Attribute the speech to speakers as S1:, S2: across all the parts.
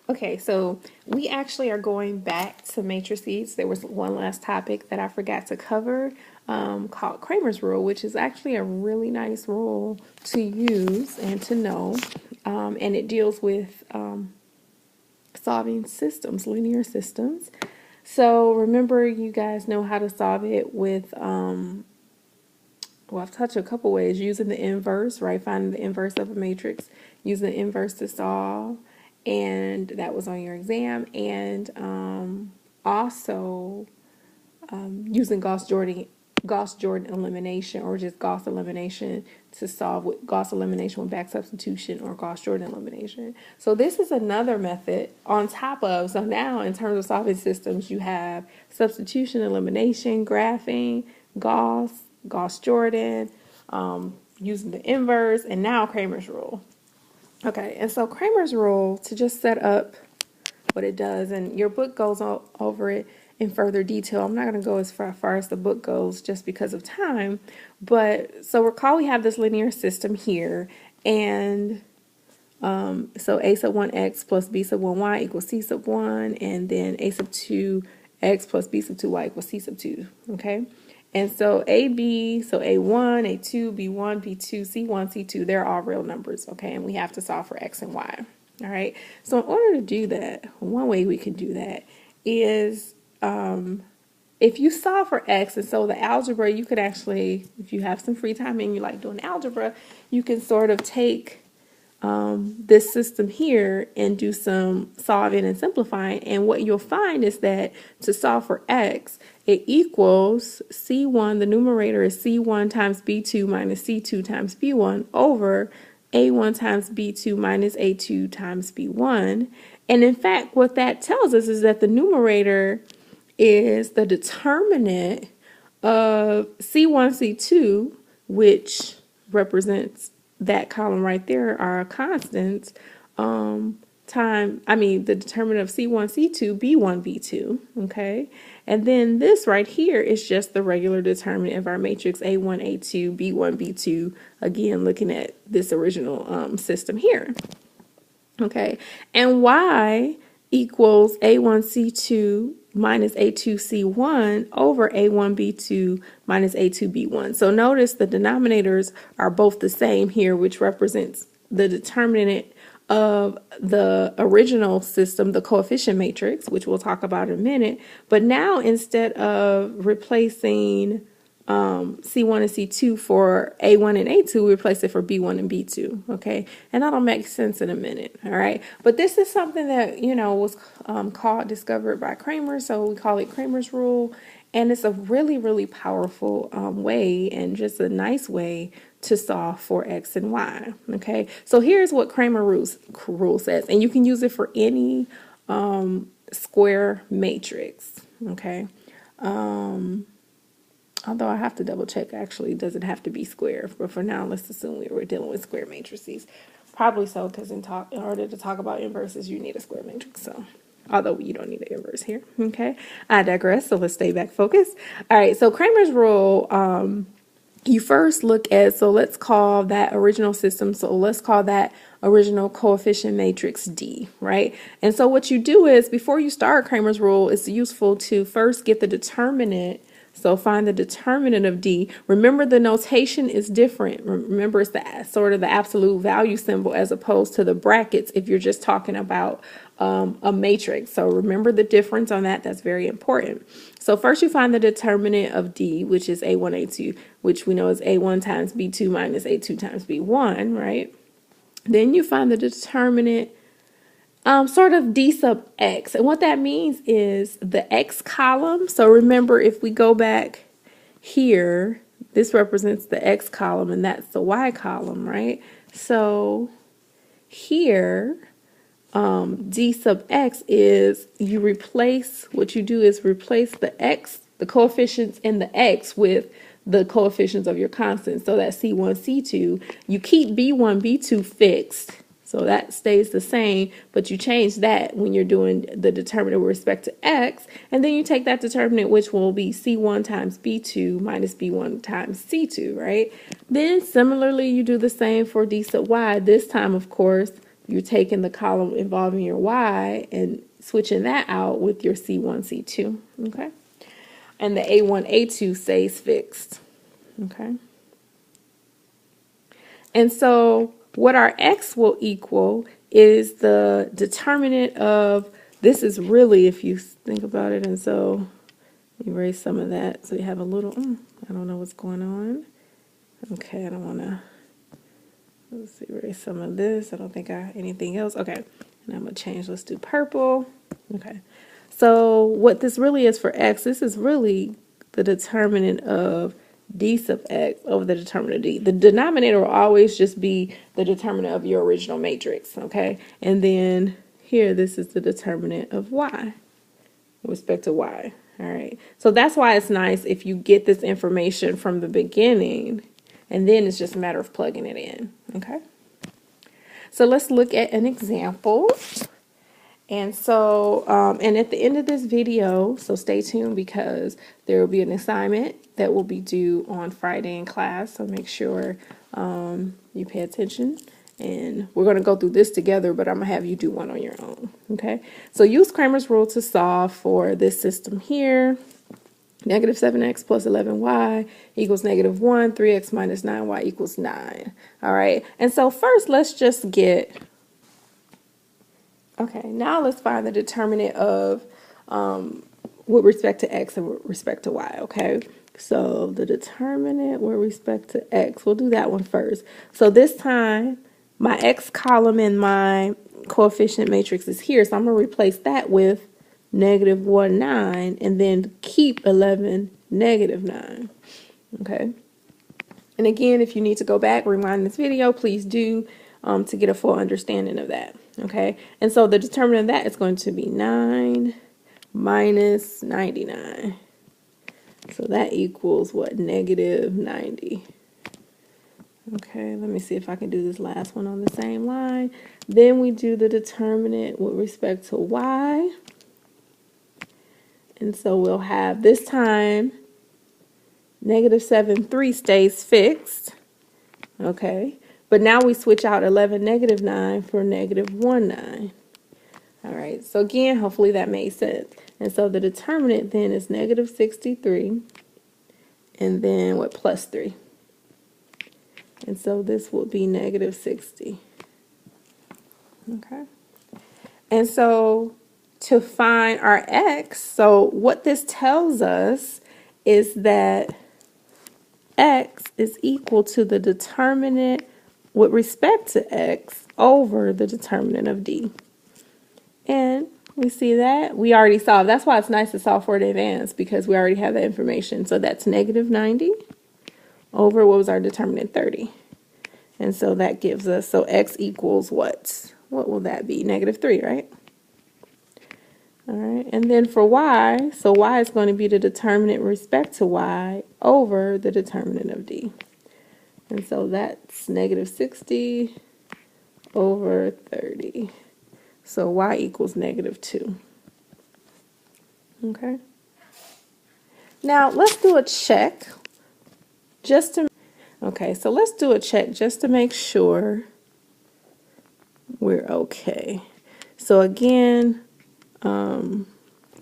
S1: Okay, so we actually are going back to matrices. There was one last topic that I forgot to cover called Cramer's rule, which is actually a really nice rule to use and to know. And it deals with solving systems, linear systems. So remember, you guys know how to solve it with, well, I've touched a couple ways using the inverse, right? Finding the inverse of a matrix, using the inverse to solve, and that was on your exam. And also using Gauss-Jordan elimination, or just Gauss elimination to solve with Gauss elimination with back substitution or Gauss-Jordan elimination. So this is another method on top of, so now in terms of solving systems, you have substitution, elimination, graphing, Gauss-Jordan, using the inverse, and now Cramer's rule. Okay, and so Cramer's rule, to just set up what it does, and your book goes over it in further detail. I'm not going to go as far as the book goes just because of time, but so recall we have this linear system here, and so a sub 1x plus b sub 1y equals c sub 1, and then a sub 2x plus b sub 2y equals c sub 2, okay? And so AB, so A1, A2, B1, B2, C1, C2, they're all real numbers, okay? And we have to solve for X and Y, all right? So in order to do that, one way we can do that is if you solve for X, and so the algebra, you could actually, if you have some free time and you like doing algebra, you can sort of take this system here and do some solving and simplifying. And what you'll find is that to solve for X, it equals C1, the numerator is C1 times B2 minus C2 times B1 over A1 times B2 minus A2 times B1. And in fact, what that tells us is that the numerator is the determinant of C1, C2, which represents that column right there are constants, the determinant of C1, C2, B1, B2, okay? And then this right here is just the regular determinant of our matrix A1, A2, B1, B2, again, looking at this original system here, okay? And Y equals A1C2 minus A2C1 over A1B2 minus A2B1. So notice the denominators are both the same here, which represents the determinant of the original system, the coefficient matrix, which we'll talk about in a minute. But now instead of replacing C1 and C2 for A1 and A2, we replace it for B1 and B2, okay? And that'll make sense in a minute, all right? But this is something that, was discovered by Cramer, so we call it Cramer's rule, and it's a really, really powerful way and just a nice way to solve for X and Y, okay? So here's what Cramer rule says, and you can use it for any square matrix, okay? Although I have to double check, actually, does it have to be square? But for now, let's assume we were dealing with square matrices. Probably so, because in order to talk about inverses, you need a square matrix. So, although you don't need an inverse here, okay? I digress, so let's stay back focused. All right, so Cramer's rule, you first look at, so let's call that original system, so let's call that original coefficient matrix D, right? And so what you do is, before you start Cramer's rule, it's useful to first get the determinant. So find the determinant of D. Remember, the notation is different. Remember, it's the sort of the absolute value symbol as opposed to the brackets if you're just talking about a matrix. So remember the difference on that. That's very important. So first you find the determinant of D, which is A1, A2, which we know is A1 times B2 minus A2 times B1, right? Then you find the determinant sort of D sub X. And what that means is the X column. So remember, if we go back here, this represents the X column and that's the Y column, right? So here, D sub X is what you do is replace the X, the coefficients in the X with the coefficients of your constants. So that's C1, C2. You keep B1, B2 fixed. So that stays the same, but you change that when you're doing the determinant with respect to X, and then you take that determinant, which will be C1 times B2 minus B1 times C2, right? Then similarly, you do the same for D sub Y. This time, of course, you're taking the column involving your y and switching that out with your C1, C2, okay? And the A1, A2 stays fixed, okay? And so what our x will equal is the determinant of, this is really, if you think about it, and so erase some of that so you have a little, I don't know what's going on. Okay, I don't want to, let's erase some of this. I don't think anything else. Okay, and I'm going to change, let's do purple. Okay, so what this really is for x, this is really the determinant of d sub x over the determinant of d. The denominator will always just be the determinant of your original matrix, okay? And then here, this is the determinant of y with respect to y, all right? So that's why it's nice if you get this information from the beginning, and then it's just a matter of plugging it in, okay? So let's look at an example. And so, and at the end of this video, so stay tuned because there will be an assignment that will be due on Friday in class. So make sure you pay attention. And we're going to go through this together, but I'm going to have you do one on your own. Okay. So use Cramer's rule to solve for this system here. Negative 7x plus 11y equals negative 1. 3x minus 9y equals 9. All right. And so first, let's just get... Okay, now let's find the determinant of with respect to x and with respect to y, okay? So the determinant with respect to x, we'll do that one first. So this time, my x column in my coefficient matrix is here, so I'm going to replace that with negative 1, 9, and then keep 11, negative 9, okay? And again, if you need to go back, rewind this video, please do to get a full understanding of that. Okay, and so the determinant of that is going to be 9 minus 99. So that equals what? Negative 90. Okay, let me see if I can do this last one on the same line. Then we do the determinant with respect to y. And so we'll have this time negative 7, 3 stays fixed. Okay. But now we switch out 11, negative 9 for negative 1, 9. All right, so again, hopefully that made sense. And so the determinant then is negative 63, and then what, plus 3. And so this will be negative 60. Okay. And so to find our x, so what this tells us is that x is equal to the determinant with respect to x over the determinant of d. And we see that we already solved. That's why it's nice to solve for it in advance, because we already have that information. So that's negative 90 over, what was our determinant, 30. And so that gives us, so x equals what? What will that be? Negative 3, right? All right, and then for y, so y is going to be the determinant with respect to y over the determinant of d. And so that's negative 60 over 30. So y equals negative 2. Okay. Now let's do a check just to, okay, so let's do a check just to make sure we're okay. So again,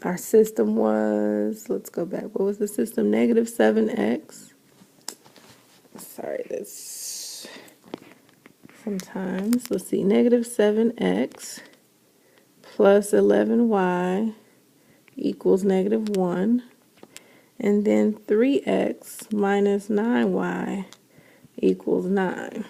S1: our system was, let's go back. What was the system? Negative 7x. Sorry, this sometimes, let's see, negative 7x plus 11y equals negative 1, and then 3x minus 9y equals 9.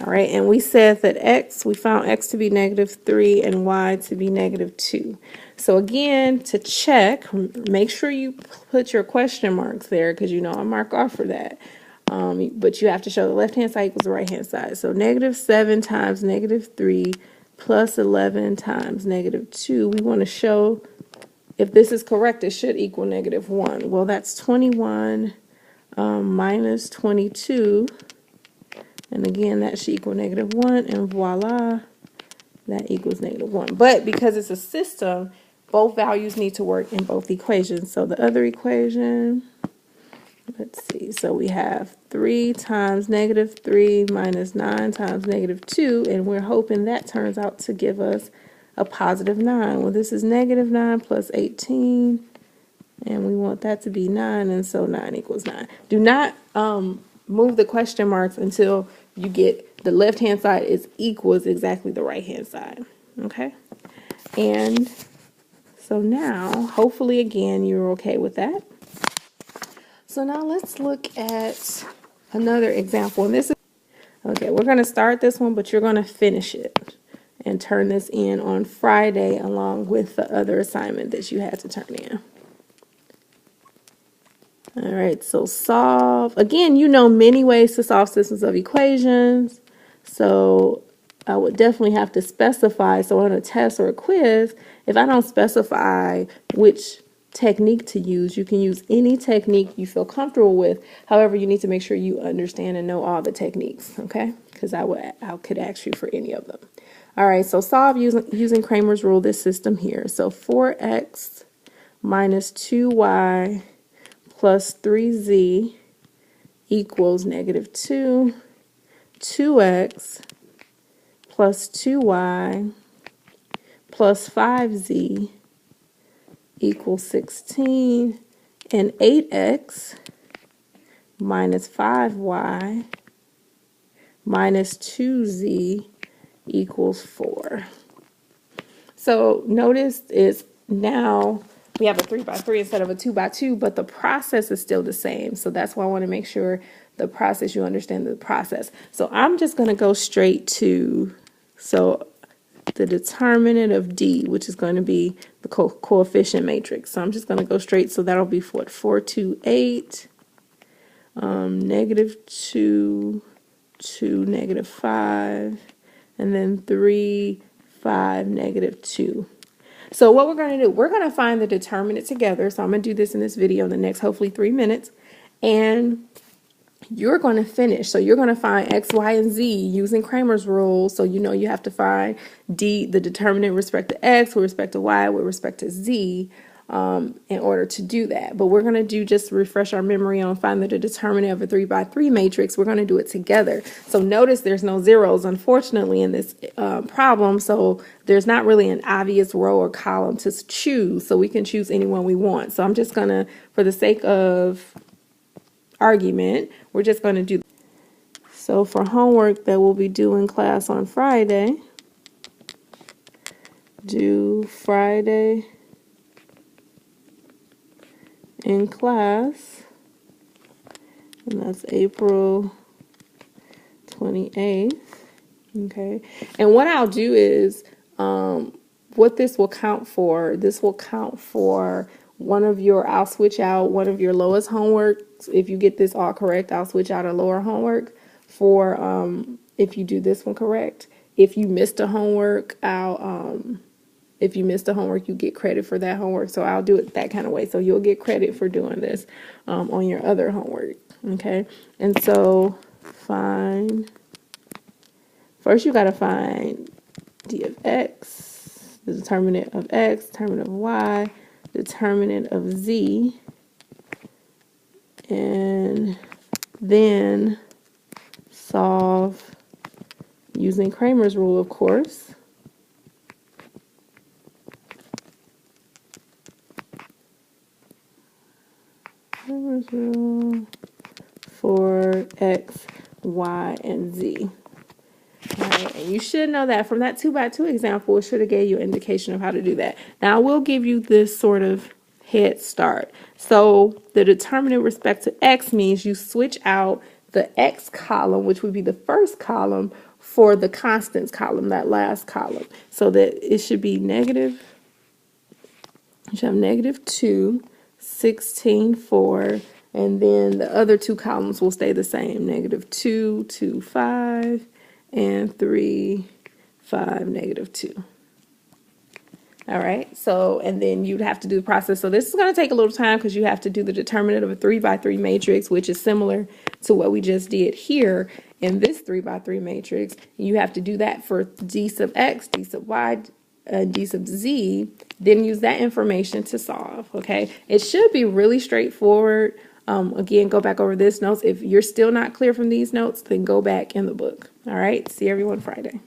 S1: All right, and we said that x, we found x to be negative 3 and y to be negative 2. So again, to check, make sure you put your question marks there, because you know I mark off for that. But you have to show the left-hand side equals the right-hand side. So negative 7 times negative 3 plus 11 times negative 2. We want to show if this is correct, it should equal negative 1. Well, that's 21 minus 22. And again, that should equal negative 1. And voila, that equals negative 1. But because it's a system, both values need to work in both equations. So the other equation Let's see, so we have 3 times negative 3 minus 9 times negative 2, and we're hoping that turns out to give us a positive 9. Well, this is negative 9 plus 18, and we want that to be 9, and so 9 equals 9. Do not move the question marks until you get the left-hand side is equals exactly the right-hand side, okay? And so now, hopefully, again, you're okay with that. So now let's look at another example. And this is, okay, we're going to start this one, but you're going to finish it and turn this in on Friday along with the other assignment that you had to turn in. All right, so solve. Again, you know many ways to solve systems of equations. So I would definitely have to specify. So on a test or a quiz, if I don't specify which technique to use, you can use any technique you feel comfortable with. However, you need to make sure you understand and know all the techniques, okay? Because I could ask you for any of them. All right, so solve using Cramer's rule, this system here. So 4x minus 2y plus 3z equals negative 2, 2x plus 2y plus 5z equals 16, and 8x minus 5y minus 2z equals 4. So notice is now we have a 3 by 3 instead of a 2 by 2, but the process is still the same. So that's why I want to make sure the process, you understand the process. So I'm just going to go straight to, so the determinant of D, which is going to be the coefficient matrix. So I'm just going to go straight. So that'll be what, 4, 2, 8, negative 2, 2, negative 5, and then 3, 5, negative 2. So what we're going to do, we're going to find the determinant together. So I'm going to do this in this video in the next, hopefully, 3 minutes. And you're going to finish. So you're going to find X, Y, and Z using Cramer's rule. So you know you have to find D, the determinant with respect to X, with respect to Y, with respect to Z, in order to do that. But we're going to do, just refresh our memory on finding the determinant of a 3 by 3 matrix. We're going to do it together. So notice there's no zeros, unfortunately, in this problem. So there's not really an obvious row or column to choose. So we can choose any one we want. So I'm just going to, for the sake of argument, we're just going to do. So for homework that we'll be doing class on Friday, do Friday in class, and that's April 28th. Okay, and what I'll do is, what this will count for, one of your, I'll switch out one of your lowest homework. If you get this all correct, I'll switch out a lower homework for, if you do this one correct. If you missed a homework, if you missed a homework, you get credit for that homework. So I'll do it that kind of way. So you'll get credit for doing this on your other homework. Okay. And so first you got to find D of X, the determinant of X, determinant of Y, determinant of Z, and then solve using Cramer's rule, of course. Cramer's rule for X, Y, and Z. All right, and you should know that from that 2 by 2 example, it should have gave you an indication of how to do that. Now, I will give you this sort of head start. So the determinant with respect to X means you switch out the X column, which would be the first column, for the constants column, that last column. So that it should be negative, you should have negative 2, 16, 4, and then the other two columns will stay the same, negative 2, 2, 5, and 3, 5, negative 2. All right, so, and then you'd have to do the process. So this is going to take a little time because you have to do the determinant of a 3 by 3 matrix, which is similar to what we just did here in this 3 by 3 matrix. You have to do that for D sub X, D sub Y, D sub Z, then use that information to solve, okay? It should be really straightforward. Again, go back over this notes. If you're still not clear from these notes, then go back in the book. All right. See everyone Friday.